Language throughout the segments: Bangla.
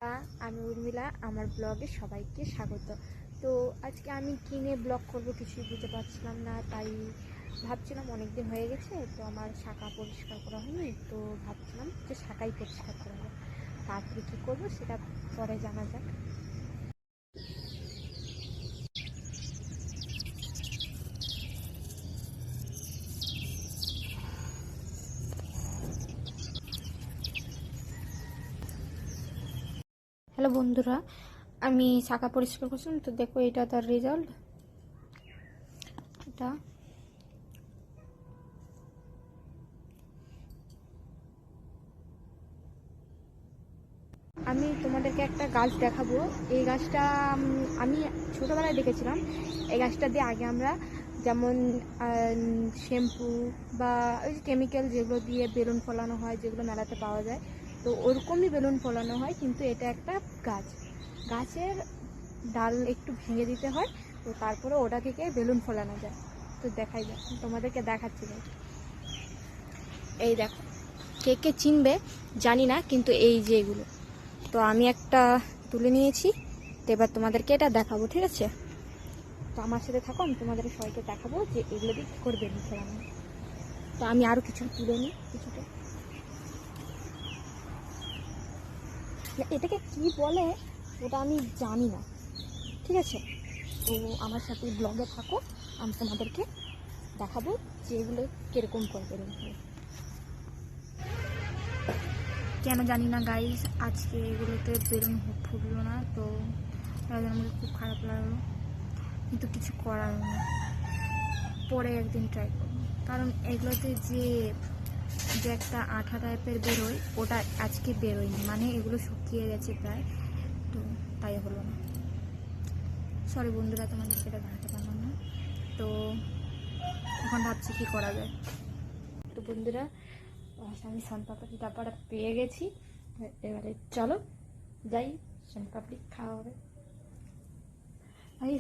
আমি উর্মিলা, আমার ব্লগে সবাইকে স্বাগত। তো আজকে আমি কিনে ব্লগ করব কিছুই বুঝতে পারছিলাম না, তাই ভাবছিলাম অনেক দিন হয়ে গেছে তো আমার শাখা পরিষ্কার করা হয়নি, তো ভাবছিলাম যে শাখাই পরিষ্কার করা হবে। তারপরে কী করবো সেটা পরে জানা যাক। হ্যালো বন্ধুরা, আমি শাখা পরিষ্কার করছিলাম, তো দেখো এটা তার রেজাল্ট। এটা আমি তোমাদেরকে একটা গাছ দেখাবো। এই গাছটা আমি ছোটোবেলায় দেখেছিলাম। এই গাছটা দিয়ে আগে আমরা যেমন শ্যাম্পু বা ওই যে কেমিক্যাল যেগুলো দিয়ে বেলুন ফলানো হয়, যেগুলো মেলাতে পাওয়া যায়, তো ওরকমই বেলুন ফলানো হয়, কিন্তু এটা একটা গাছ। গাছের ডাল একটু ভেঙে দিতে হয়, তো তারপরে ওটা থেকে বেলুন ফলানো যায়। তো দেখাই যায়, তোমাদেরকে দেখাচ্ছি। এই দেখো, কে কে চিনবে জানি না, কিন্তু এই যে এগুলো, তো আমি একটা তুলে নিয়েছি। তো এবার তোমাদেরকে এটা দেখাবো, ঠিক আছে? তো আমার সাথে থাকো, আমি তোমাদের সবাইকে দেখাবো যে এগুলো দিয়ে কী করে বেলুন ফেলানো। তো আমি আরও কিছু তুলে নিই, কিছুটা। এটাকে কি বলে ওটা আমি জানি না, ঠিক আছে? তো আমার সাথে ব্লগে থাকো, আমি তোমাদেরকে দেখাবো যে এগুলো কীরকম করে বেলুন ফেলে। কেন জানি না গাইস, আজকে এগুলোতে বেলুন ফুটলো না, তো আমাকে খুব খারাপ লাগলো, কিন্তু কিছু করার নেই। পরে একদিন ট্রাই করবো, কারণ এগুলোতে যে যে একটা আঠা টাইপের বেরোয়, ওটা আজকে বেরোয়নি, মানে এগুলো শুকিয়ে গেছে প্রায়, তো তাই হলো না। সরি বন্ধুরা, তোমাদেরকে এটা দেখাতে পারলাম না। তো এখন ভাবছি কী করা যায়। তো বন্ধুরা, আমি শনপাপড়ি ডাব্বাটা পেয়ে গেছি। এবারে চলো যাই, শনপাপড়ি খাওয়া হবে।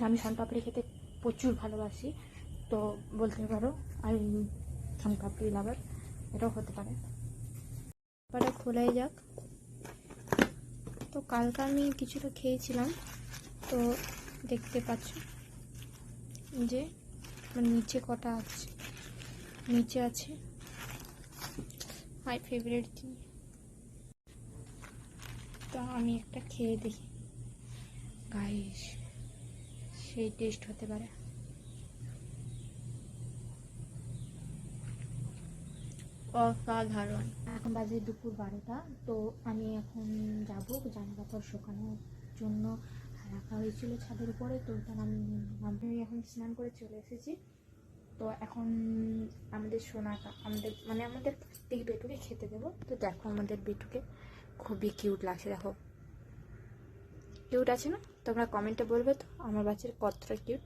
আমি শনপাপড়ি খেতে প্রচুর ভালোবাসি, তো বলতে পারো আমি শনপাপড়ি লাভার, এটাও হতে পারে। ডাব্বাটা খোলাই যাক। তো কালকে আমি কিছুটা খেয়েছিলাম, তো দেখতে পাচ্ছ যে নিচে কটা আছে, নিচে আছে মাই ফেভারিট থিং। তো আমি একটা খেয়ে দেখি গাইস, সেই টেস্ট হতে পারে। অসাধারণ। এখন বাজে দুপুর 12টা, তো আমি এখন যাবো জামা কাপড় শুকানোর জন্য রাখা হয়েছিল ছাদের উপরে, তো ওটা আমি এখন স্নান করে চলে এসেছি। তো এখন আমাদের সোনাটা, আমাদের প্রত্যেক বেটুকে খেতে দেবো। তো দেখো আমাদের বেটুকে খুবই কিউট লাগছে, দেখো কিউট আছে না? তোমরা কমেন্টে বলবে তো আমার বাচ্চার কতটা কিউট।